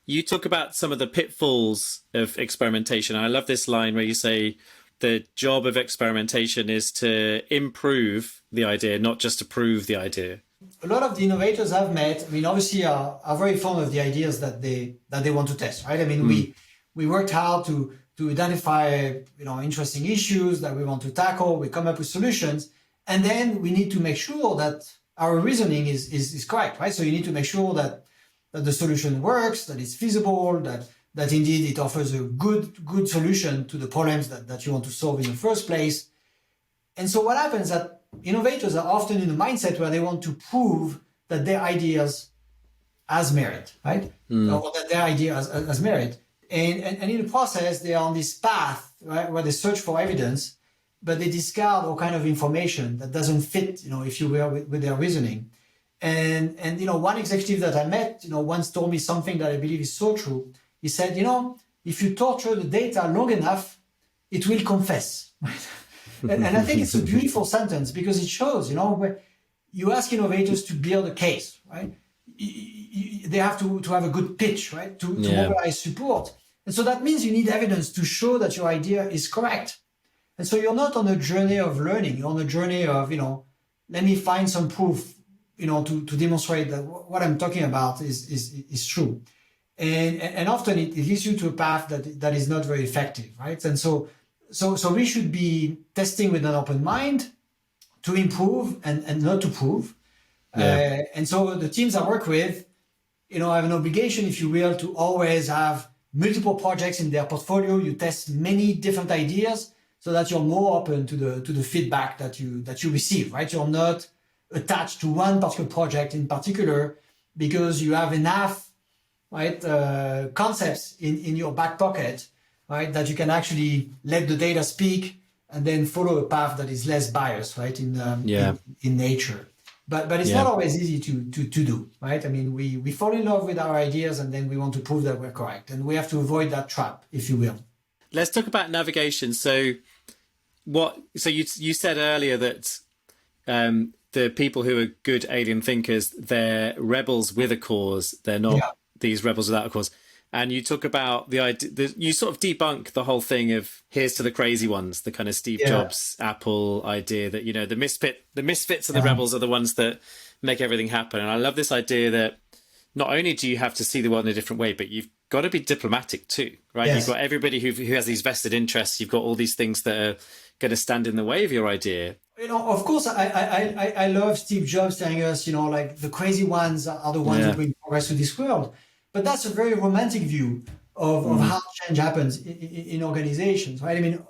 you talk about some of the pitfalls of experimentation. I love this line where you say the job of experimentation is to improve the idea, not just to prove the idea. A lot of the innovators I've met, obviously are very fond of the ideas that they want to test, right? We worked hard to identify, interesting issues that we want to tackle. We come up with solutions, and then we need to make sure that our reasoning is correct, right? So you need to make sure that the solution works, that it's feasible, that indeed it offers a good solution to the problems that you want to solve in the first place. And so what happens that innovators are often in a mindset where they want to prove that their ideas has merit, right? Or that their idea has merit. And in the process, they are on this path, right, where they search for evidence, but they discard all kind of information that doesn't fit, if you will, with their reasoning. And one executive that I met, once told me something that I believe is so true. He said, if you torture the data long enough, it will confess, right? And I think it's a beautiful sentence because it shows, where you ask innovators to build a case, right? They have to have a good pitch, right? To mobilize support. And so that means you need evidence to show that your idea is correct. And so you're not on a journey of learning. You're on a journey of, let me find some proof, to demonstrate that what I'm talking about is true. And often it leads you to a path that is not very effective, right? And so we should be testing with an open mind to improve and not to prove. And so the teams I work with, have an obligation, if you will, to always have multiple projects in their portfolio. You test many different ideas so that you're more open to the feedback that you receive, right? You're not attached to one particular project in particular because you have enough, right, concepts in your back pocket, right, that you can actually let the data speak and then follow a path that is less biased, right, in nature. But it's not always easy to do, right? We fall in love with our ideas and then we want to prove that we're correct. And we have to avoid that trap, if you will. Let's talk about navigation. So you said earlier that the people who are good alien thinkers, they're rebels with a cause. They're not these rebels without a cause. And you talk about the idea, you sort of debunk the whole thing of here's to the crazy ones, the kind of Steve Jobs, Apple idea that, the misfits and the rebels are the ones that make everything happen. And I love this idea that not only do you have to see the world in a different way, but you've got to be diplomatic too, right? Yes. You've got everybody who has these vested interests. You've got all these things that are going to stand in the way of your idea. Of course, I love Steve Jobs telling us, like the crazy ones are the ones who bring progress to this world. But that's a very romantic view of how change happens in organizations, right?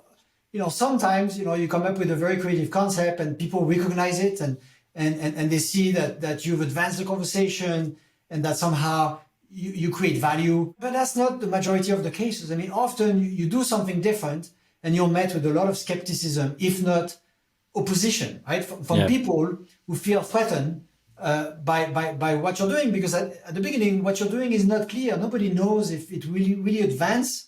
Sometimes, you come up with a very creative concept and people recognize it and they see that you've advanced the conversation and that somehow you create value. But that's not the majority of the cases. Often you do something different and you're met with a lot of skepticism, if not opposition, right? From people who feel threatened by what you're doing, because at the beginning, what you're doing is not clear. Nobody knows if it really advance,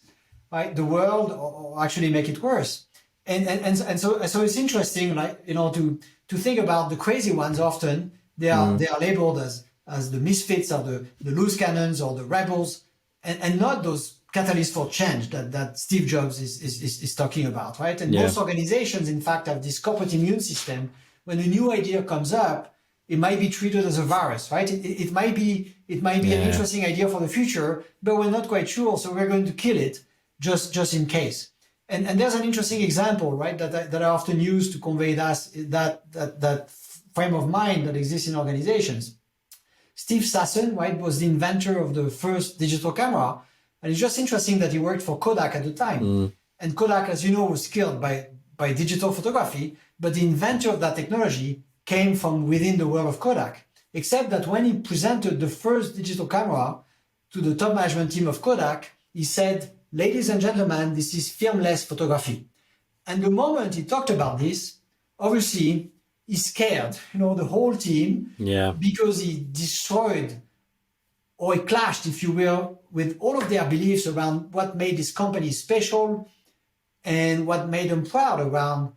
right, the world or actually make it worse. And so it's interesting, like, to think about the crazy ones. Often they are labeled as the misfits or the loose cannons or the rebels, and not those catalysts for change that Steve Jobs is talking about, right? And most organizations, in fact, have this corporate immune system. When a new idea comes up, it might be treated as a virus, right? It might be an interesting idea for the future, but we're not quite sure, so we're going to kill it just in case. And there's an interesting example, right, that I often use to convey that frame of mind that exists in organizations. Steve Sasson, right, was the inventor of the first digital camera, and it's just interesting that he worked for Kodak at the time. And Kodak, as you know, was killed by digital photography, but the inventor of that technology came from within the world of Kodak. Except that when he presented the first digital camera to the top management team of Kodak, he said, ladies and gentlemen, this is filmless photography. And the moment he talked about this, obviously, he scared, the whole team, because he destroyed, or he clashed, if you will, with all of their beliefs around what made this company special and what made them proud around,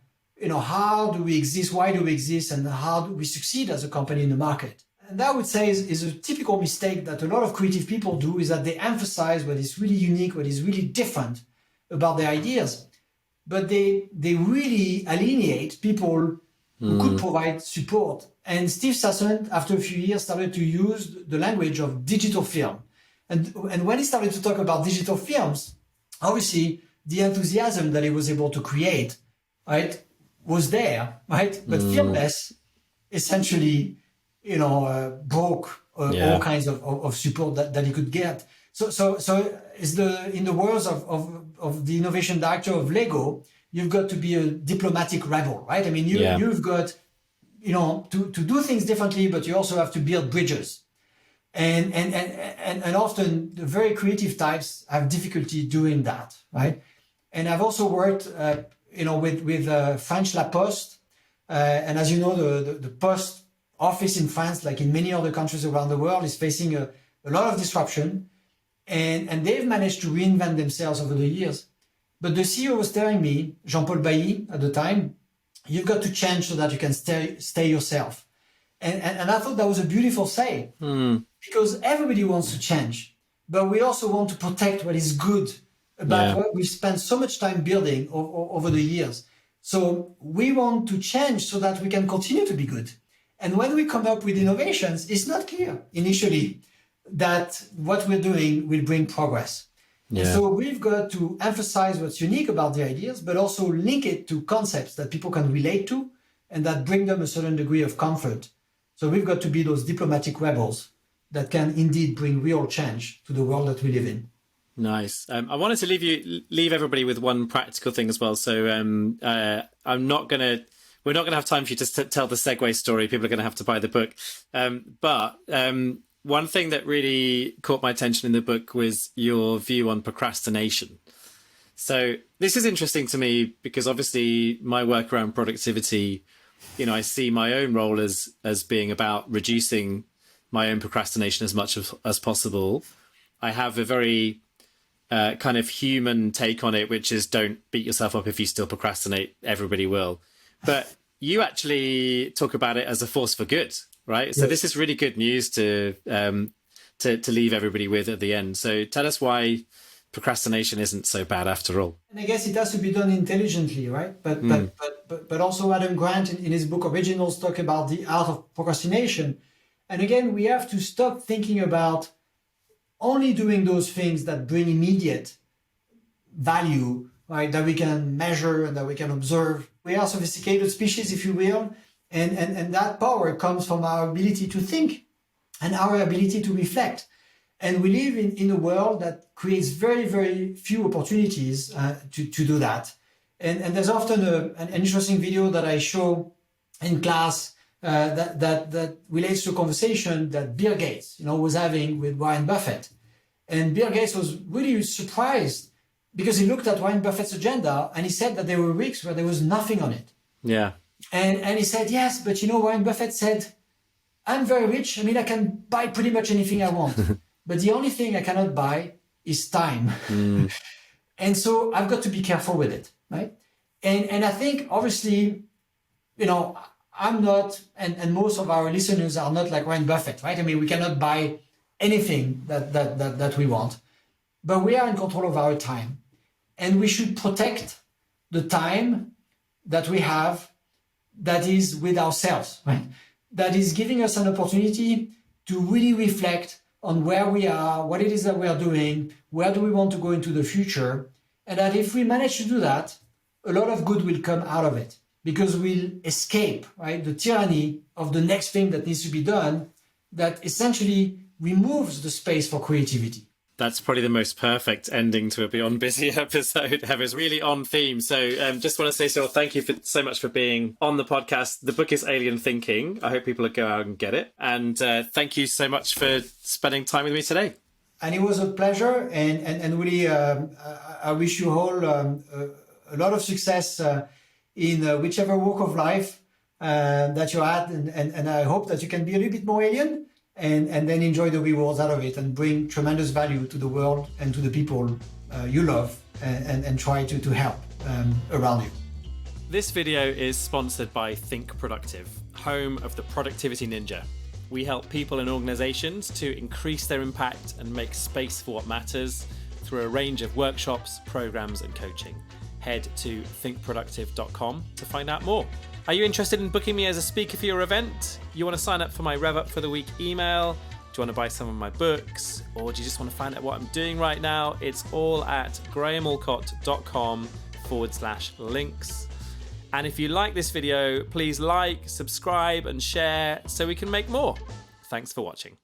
how do we exist, why do we exist, and how do we succeed as a company in the market. And that I would say is a typical mistake that a lot of creative people do, is that they emphasize what is really unique, what is really different about their ideas. But they really alienate people who could provide support. And Steve Sasson, after a few years, started to use the language of digital film. And when he started to talk about digital films, obviously the enthusiasm that he was able to create, right, was there, right? But filmless essentially, broke all kinds of support that he could get. So is in the words of the innovation director of Lego, you've got to be a diplomatic rebel, right? I mean, you've got, to do things differently, but you also have to build bridges. And often the very creative types have difficulty doing that, right? And I've also worked, with French La Poste. And as you know, the Post office in France, like in many other countries around the world, is facing a lot of disruption. And they've managed to reinvent themselves over the years. But the CEO was telling me, Jean-Paul Bailly at the time, you've got to change so that you can stay yourself. And I thought that was a beautiful say, because everybody wants to change, but we also want to protect what is good about what we've spent so much time building over the years. So we want to change so that we can continue to be good. And when we come up with innovations, it's not clear initially that what we're doing will bring progress. Yeah. And so we've got to emphasize what's unique about the ideas, but also link it to concepts that people can relate to and that bring them a certain degree of comfort. So we've got to be those diplomatic rebels that can indeed bring real change to the world that we live in. Nice. I wanted to leave everybody with one practical thing as well. So we're not going to have time for you to tell the Segway story. People are going to have to buy the book. But one thing that really caught my attention in the book was your view on procrastination. So this is interesting to me because obviously my work around productivity, I see my own role as being about reducing my own procrastination as much as possible. I have a very kind of human take on it, which is don't beat yourself up if you still procrastinate. Everybody will. But you actually talk about it as a force for good, right? So this is really good news to leave everybody with at the end. So tell us why procrastination isn't so bad after all. And I guess it has to be done intelligently, right? But also Adam Grant in his book Originals talk about the art of procrastination. And again, we have to stop thinking about only doing those things that bring immediate value, right? That we can measure and that we can observe. We are a sophisticated species, if you will. And that power comes from our ability to think and our ability to reflect. And we live in a world that creates very, very few opportunities to do that. And there's often an interesting video that I show in class that relates to a conversation that Bill Gates, was having with Warren Buffett. And Bill Gates was really surprised because he looked at Warren Buffett's agenda and he said that there were weeks where there was nothing on it. Yeah. And he said, yes, but Warren Buffett said, I'm very rich. I mean, I can buy pretty much anything I want. But the only thing I cannot buy is time. And so I've got to be careful with it, right? And I think, obviously, I'm not, and most of our listeners are not like Warren Buffett, right? I mean, we cannot buy anything that we want, but we are in control of our time. And we should protect the time that we have that is with ourselves, right? That is giving us an opportunity to really reflect on where we are, what it is that we are doing, where do we want to go into the future, and that if we manage to do that, a lot of good will come out of it because we'll escape, right, the tyranny of the next thing that needs to be done that essentially removes the space for creativity. That's probably the most perfect ending to a Beyond Busy episode ever. It's really on theme. So just want to say, Cyril, thank you so much for being on the podcast. The book is Alien Thinking. I hope people will go out and get it. And thank you so much for spending time with me today. And it was a pleasure. And really, I wish you all a lot of success in whichever walk of life that you're at. And I hope that you can be a little bit more alien. And then enjoy the rewards out of it and bring tremendous value to the world and to the people you love and try to help around you. This video is sponsored by Think Productive, home of the Productivity Ninja. We help people and organizations to increase their impact and make space for what matters through a range of workshops, programs, and coaching. Head to thinkproductive.com to find out more. Are you interested in booking me as a speaker for your event? You want to sign up for my Rev Up for the Week email? Do you want to buy some of my books? Or do you just want to find out what I'm doing right now? It's all at grahamallcott.com/links. And if you like this video, please like, subscribe, and share so we can make more. Thanks for watching.